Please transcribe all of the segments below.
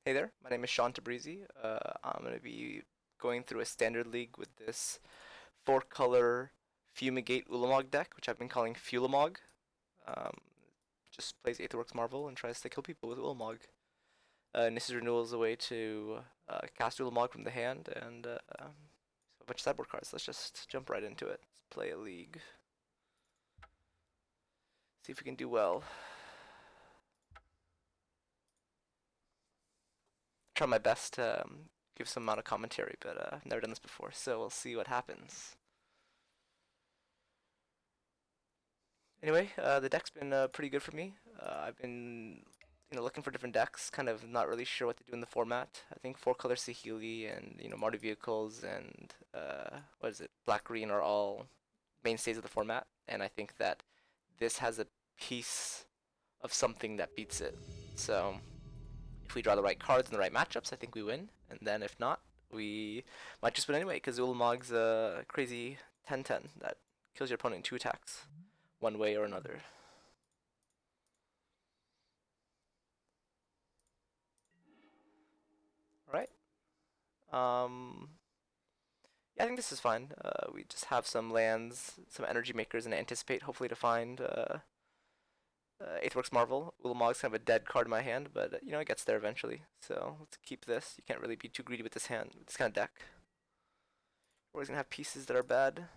Hey there, my name is Sean Tabrizi. I'm going to be going through a standard league with this four-color Fumigate Ulamog deck, which I've been calling Fulamog. Um, just plays Aetherworks Marvel and tries to kill people with Ulamog. Nissa's Renewal is a way to cast Ulamog from the hand and a bunch of sideboard cards. Let's just jump right into it. Let's play a league. See if we can do well. Try my best to give some amount of commentary, but I've never done this before, so we'll see what happens. Anyway, the deck's been pretty good for me. I've been, looking for different decks. Kind of not really sure what to do in the format. I think four color Sahili and Mardu vehicles and what is it, black green are all mainstays of the format. And I think that this has a piece of something that beats it. So if we draw the right cards in the right matchups, I think we win. And then if not, we might just win anyway because Ulamog's a crazy 10/10 that kills your opponent in two attacks, one way or another. All right. Um, yeah, I think this is fine. We just have some lands, some energy makers, and anticipate hopefully to find Aetherworks Marvel. Ulamog's kind of a dead card in my hand, but it gets there eventually. So let's keep this. You can't really be too greedy with this hand, with this kind of deck. We're always gonna have pieces that are bad.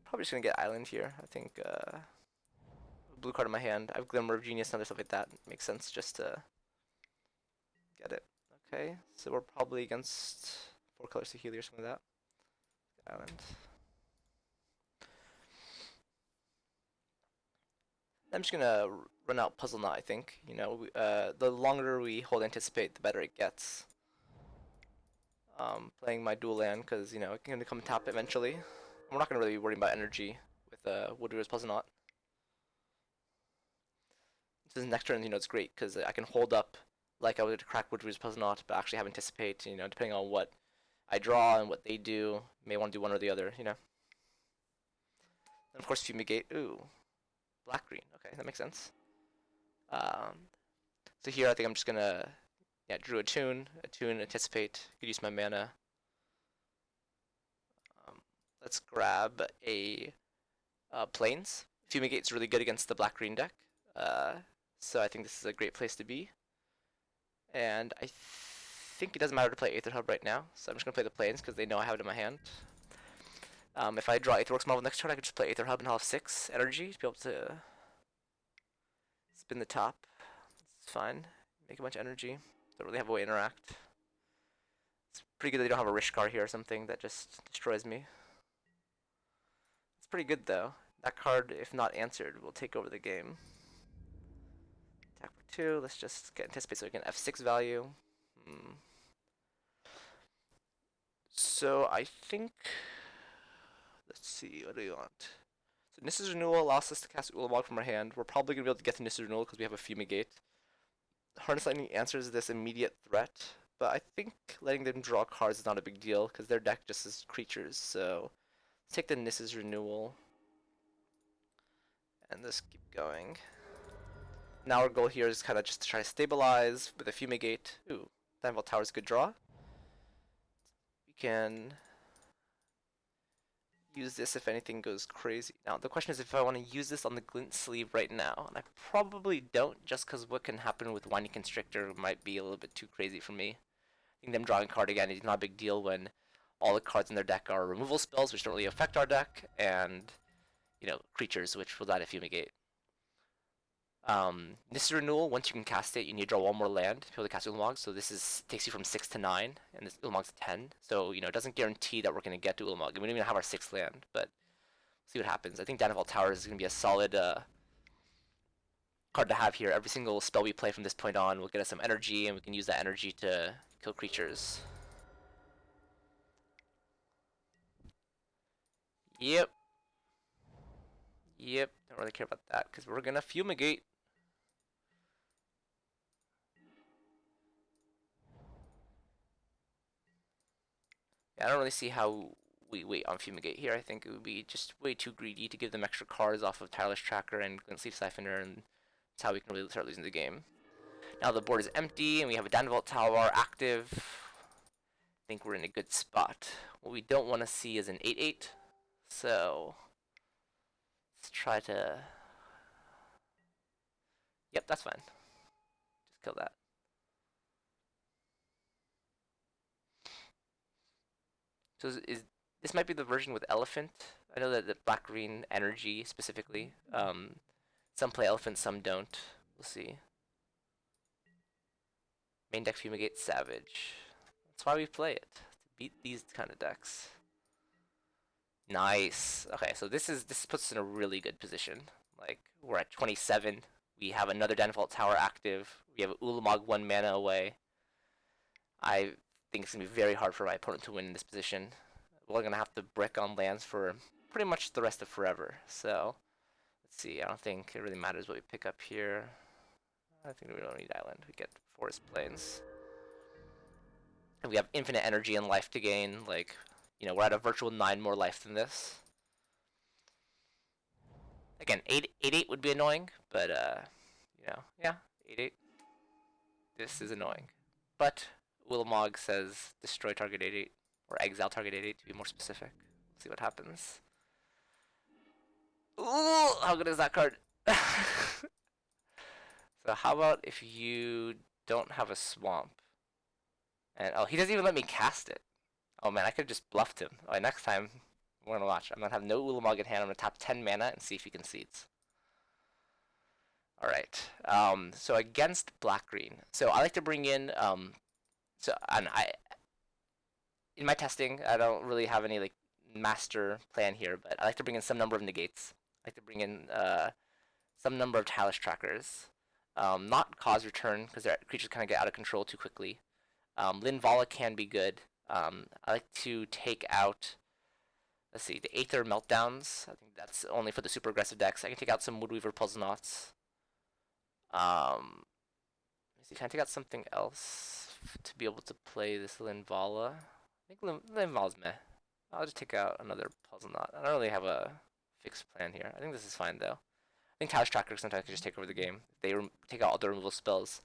Probably just gonna get Island here. I think blue card in my hand. I have Glimmer of Genius and other stuff like that. Makes sense just to get it. Okay, so we're probably against four colors to Healy or something like that. Island. I'm just gonna run out Puzzle Knot, I think. The longer we hold Anticipate, the better it gets. Playing my dual land, because, it's gonna come tap eventually. We're not gonna really worry about energy with Woodrew's Puzzle Knot. This next turn, it's great, because I can hold up like I would crack Woodrew's Puzzle Knot, but actually have Anticipate, depending on what I draw and what they do. May want to do one or the other. And of course, Fumigate. Ooh, black green. Okay, that makes sense. Um, so here I think I'm just gonna drew a tune, anticipate. Could use my mana. Um, let's grab a plains. Fumigate's really good against the black green deck, so I think this is a great place to be. And I think it doesn't matter to play Aether Hub right now, so I'm just gonna play the plains because they know I have it in my hand. If I draw Aetherworks Marvel next turn, I could just play Aether Hub and I'll have 6 energy to be able to spin the top. It's fine. Make a bunch of energy. Don't really have a way to interact. It's pretty good that they don't have a Rishkar here or something that just destroys me. It's pretty good though. That card, if not answered, will take over the game. Attack for 2. Let's just get anticipate so we can F6 value. So I think, let's see, what do we want? So Nissa's Renewal allows us to cast Ulamog from our hand. We're probably going to be able to get to Nissa's Renewal because we have a Fumigate. Harness Lightning answers this immediate threat, but I think letting them draw cards is not a big deal because their deck just is creatures. So let's take the Nissa's Renewal and just keep going. Now our goal here is kind of just to try to stabilize with a Fumigate. Ooh, Diamond Tower is a good draw. We can use this if anything goes crazy. Now the question is if I want to use this on the Glint Sleeve right now, and I probably don't just because what can happen with Winding Constrictor might be a little bit too crazy for me. I think them drawing a card again is not a big deal when all the cards in their deck are removal spells, which don't really affect our deck, and creatures, which will die to Fumigate. This renewal, once you can cast it, you need to draw one more land to be able to cast Ulamog. So this takes you from 6 to 9, and this Ulamog's 10. So it doesn't guarantee that we're going to get to Ulamog. We don't even have our 6th land, but see what happens. I think Danival Towers is going to be a solid card to have here. Every single spell we play from this point on will get us some energy, and we can use that energy to kill creatures. Yep. Yep. Don't really care about that because we're going to Fumigate. Yeah, I don't really see how we wait on Fumigate here. I think it would be just way too greedy to give them extra cards off of Tireless Tracker and Glint Sleeve Siphoner, and that's how we can really start losing the game. Now the board is empty, and we have a Danvault Tower active. I think we're in a good spot. What we don't want to see is an 8/8, so let's try to... Yep, that's fine. Just kill that. So this might be the version with Elephant. I know that the black-green energy specifically. Some play Elephant, some don't. We'll see. Main deck Fumigate Savage. That's why we play it, to beat these kind of decks. Nice. Okay, so this puts us in a really good position. Like, we're at 27. We have another Danvault Tower active. We have Fulamog 1 mana away. I think it's going to be very hard for my opponent to win in this position. We're going to have to brick on lands for pretty much the rest of forever. So, let's see. I don't think it really matters what we pick up here. I think we don't need island. We get forest plains. And we have infinite energy and life to gain. Like, you know, we're at a virtual 9 more life than this. Again, 8/8 would be annoying, but you know, yeah, 8/8. This is annoying. But Wilmog says destroy target 8/8 or exile target 8/8 to be more specific. We'll see what happens. Ooh, how good is that card? So how about if you don't have a swamp? And oh, he doesn't even let me cast it. Oh man, I could have just bluffed him. Alright, next time we're gonna watch. I'm gonna have no Ulamog in hand. I'm gonna tap 10 mana and see if he concedes. Alright. So against black green. So I like to bring in in my testing, I don't really have any like master plan here, but I like to bring in some number of negates. I like to bring in some number of Talus trackers. Not cause return, because their creatures kind of get out of control too quickly. Linvala can be good. I like to take out, let's see, the Aether Meltdowns. I think that's only for the super aggressive decks. I can take out some Woodweaver Puzzle-Knots. Let's see, can I take out something else to be able to play this Linvala? I think Linvala's meh. I'll just take out another Puzzle-Knot. I don't really have a fixed plan here. I think this is fine, though. I think Talus Tracker sometimes can just take over the game. They take out all the removal spells.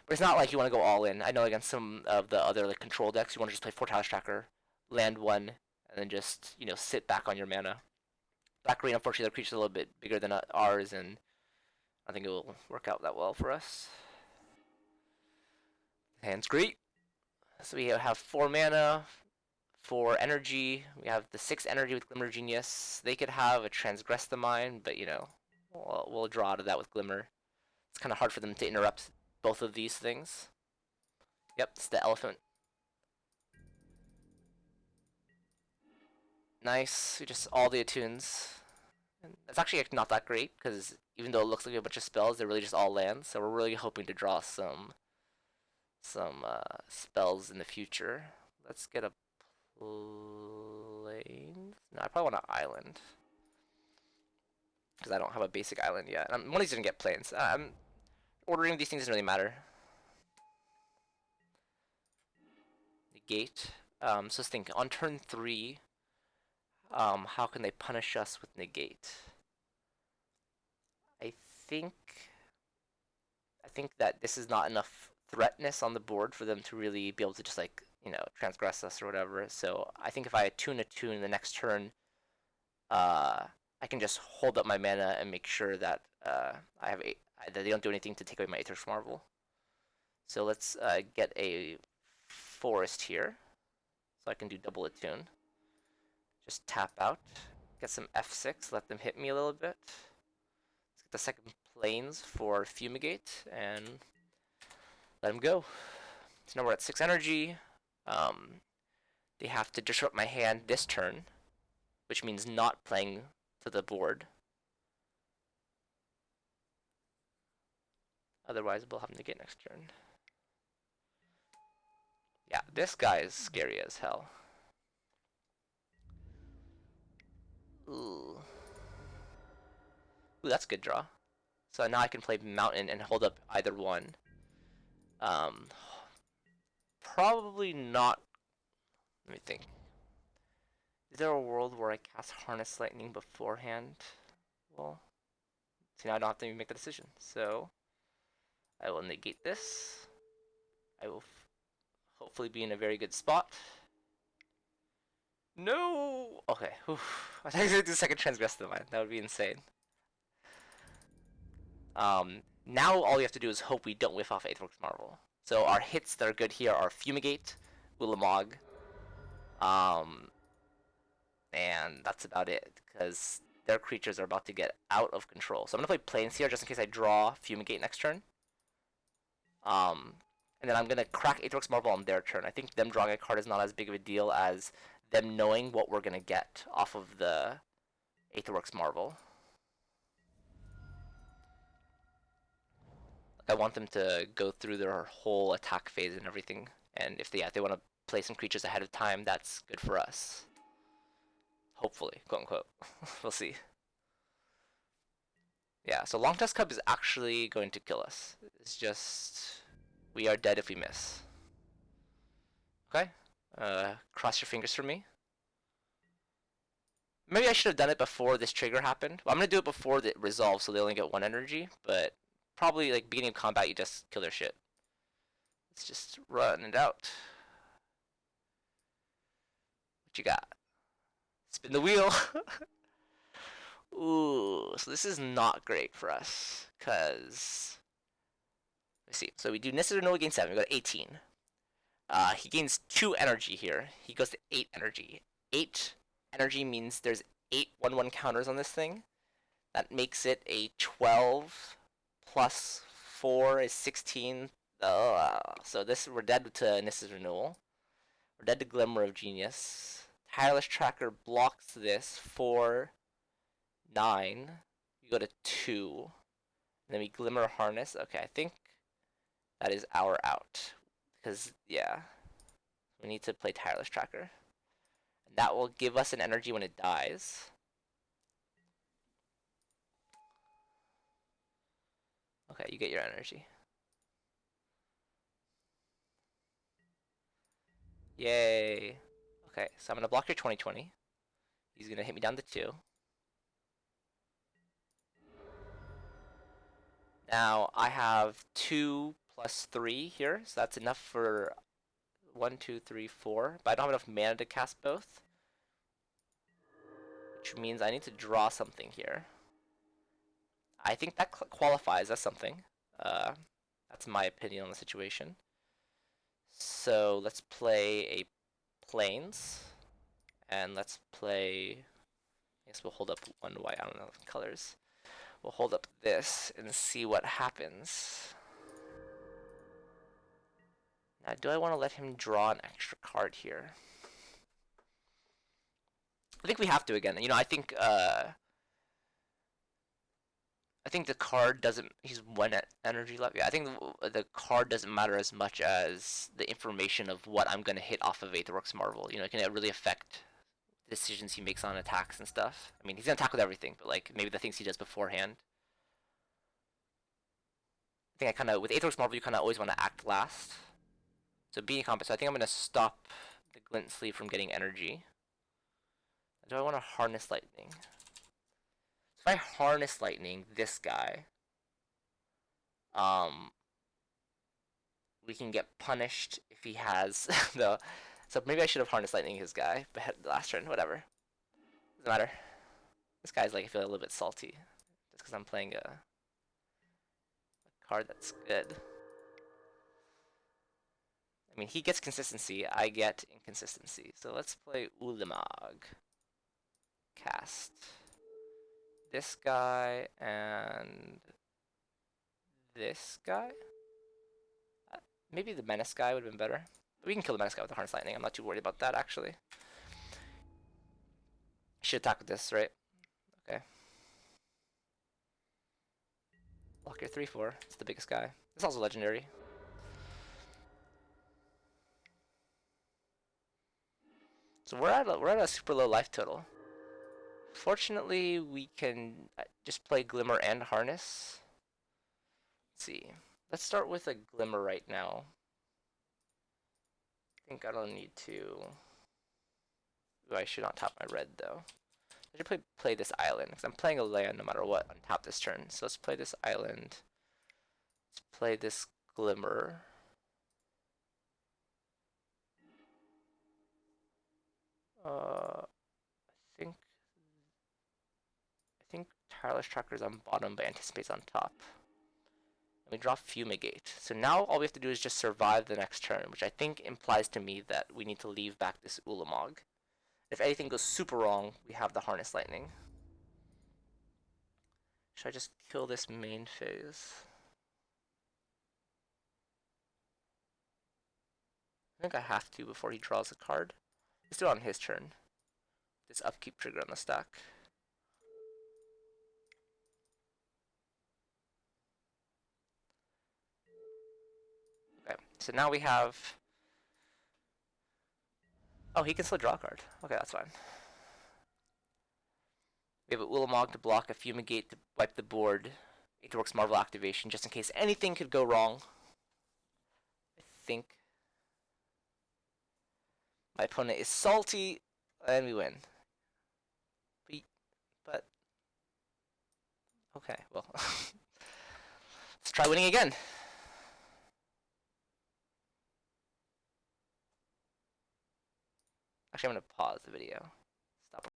But it's not like you want to go all in. I know against some of the other like control decks, you want to just play 4 Talus Tracker, land 1, and then just, you know, sit back on your mana. Black green, unfortunately, the creature's a little bit bigger than ours, and I think it will work out that well for us. Hand's great. So we have 4 mana, 4 energy. We have the 6 energy with Glimmer Genius. They could have a Transgress the Mind, but you know, we'll draw out of that with Glimmer. It's kind of hard for them to interrupt both of these things. Yep, it's the elephant. Nice. Just all the attunes. And it's actually not that great, because even though it looks like a bunch of spells, they're really just all lands. So we're really hoping to draw some spells in the future. Let's get a plains. No, I probably want an island, because I don't have a basic island yet. One of these gonna get plains. Ordering these things doesn't really matter. Negate. So let's think. On turn 3, how can they punish us with negate? I think that this is not enough threatness on the board for them to really be able to just like, you know, transgress us or whatever. So I think if I attune the next turn, I can just hold up my mana and make sure that that they don't do anything to take away my Aether's Marvel. So let's get a forest here, so I can do double attune. Just tap out, get some F6, let them hit me a little bit. Let's get the second plains for Fumigate and let them go. So now we're at 6 energy. They have to disrupt my hand this turn, which means not playing to the board. Otherwise, we'll have negate next turn. Yeah, this guy is scary as hell. Ooh. Ooh, that's a good draw. So now I can play Mountain and hold up either one. Probably not. Let me think. Is there a world where I cast Harness Lightning beforehand? Well, see, now I don't have to even make the decision. So I will negate this. I will hopefully be in a very good spot. No! Okay, whew. I think I was gonna do second transgress to mine. That would be insane. Now all we have to do is hope we don't whiff off Aetherworks Marvel. So our hits that are good here are Fumigate, Fulamog, and that's about it, because their creatures are about to get out of control. So I'm going to play Plains here just in case I draw Fumigate next turn. And then I'm going to crack Aetherworks Marvel on their turn. I think them drawing a card is not as big of a deal as them knowing what we're going to get off of the Aetherworks Marvel. I want them to go through their whole attack phase and everything. And if they want to play some creatures ahead of time, that's good for us. Hopefully, quote unquote. We'll see. Yeah, so Long Tusk Cub is actually going to kill us. It's just we are dead if we miss. Okay? Cross your fingers for me. Maybe I should have done it before this trigger happened. Well, I'm gonna do it before it resolves, so they only get 1 energy. But probably like beginning of combat, you just kill their shit. Let's just run it out. What you got? Spin the wheel. Ooh, so this is not great for us, cause let's see. So we do Nissus Renewal gain 7. We got 18. He gains 2 energy here. He goes to 8 energy. 8 energy means there's 8 1/1 counters on this thing. That makes it a 12 plus 4 is 16. So this we're dead to Nissus Renewal. We're dead to Glimmer of Genius. Tireless Tracker blocks this for 9. We go to 2. And then we Glimmer Harness. Okay, I think that is our out. Because, yeah, we need to play Tireless Tracker. And that will give us an energy when it dies. Okay, you get your energy. Yay. Okay, so I'm going to block your 20/20. He's going to hit me down to 2. Now, I have 2 plus 3 here, so that's enough for 1, 2, 3, 4. But I don't have enough mana to cast both. Which means I need to draw something here. I think that qualifies as something. That's my opinion on the situation. So let's play a Plains. And let's play... I guess we'll hold up 1 white, I don't know the colors. We'll hold up this and see what happens. Now, do I want to let him draw an extra card here? I think we have to again. You know, I think the card doesn't. He's 1 energy left. Yeah, I think the card doesn't matter as much as the information of what I'm gonna hit off of Aetherworks Marvel. You know, it can really affect decisions he makes on attacks and stuff. I mean, he's gonna attack with everything, but like maybe the things he does beforehand. I think I kind of with Aetherworks Marvel, you kind of always want to act last. So being combat, so I think I'm gonna stop the Glint Sleeve from getting energy. Do I want to harness lightning? So if I harness lightning this guy, we can get punished if he has the. So maybe I should have harnessed lightning his guy, but last turn, whatever. Doesn't matter. This guy's like I feel a little bit salty, just because I'm playing a card that's good. I mean, he gets consistency, I get inconsistency. So let's play Fulamog. Cast this guy and this guy. Maybe the Menace guy would have been better. We can kill the Menace guy with the Harness Lightning. I'm not too worried about that, actually. Should attack with this, right? Okay. Block your 3/4. It's the biggest guy. It's also legendary. So we're at a super low life total. Fortunately, we can just play Glimmer and Harness. Let's see. Let's start with a Glimmer right now. I think I don't need to. Ooh, I should not tap my red though. I should play this island because I'm playing a land no matter what on top this turn. So let's play this island. Let's play this Glimmer. I think Tireless Tracker's on bottom, but Anticipate's on top. And we draw Fumigate. So now all we have to do is just survive the next turn, which I think implies to me that we need to leave back this Fulamog. If anything goes super wrong, we have the Harness Lightning. Should I just kill this main phase? I think I have to before he draws a card. Let's do it on his turn. This upkeep trigger on the stack. Okay, so now we have... Oh, he can still draw a card. Okay, that's fine. We have a Ulamog to block, a Fumigate to wipe the board, Aetherworks Marvel activation, just in case anything could go wrong. I think my opponent is salty, and we win. But okay, well, let's try winning again. Actually, I'm gonna pause the video.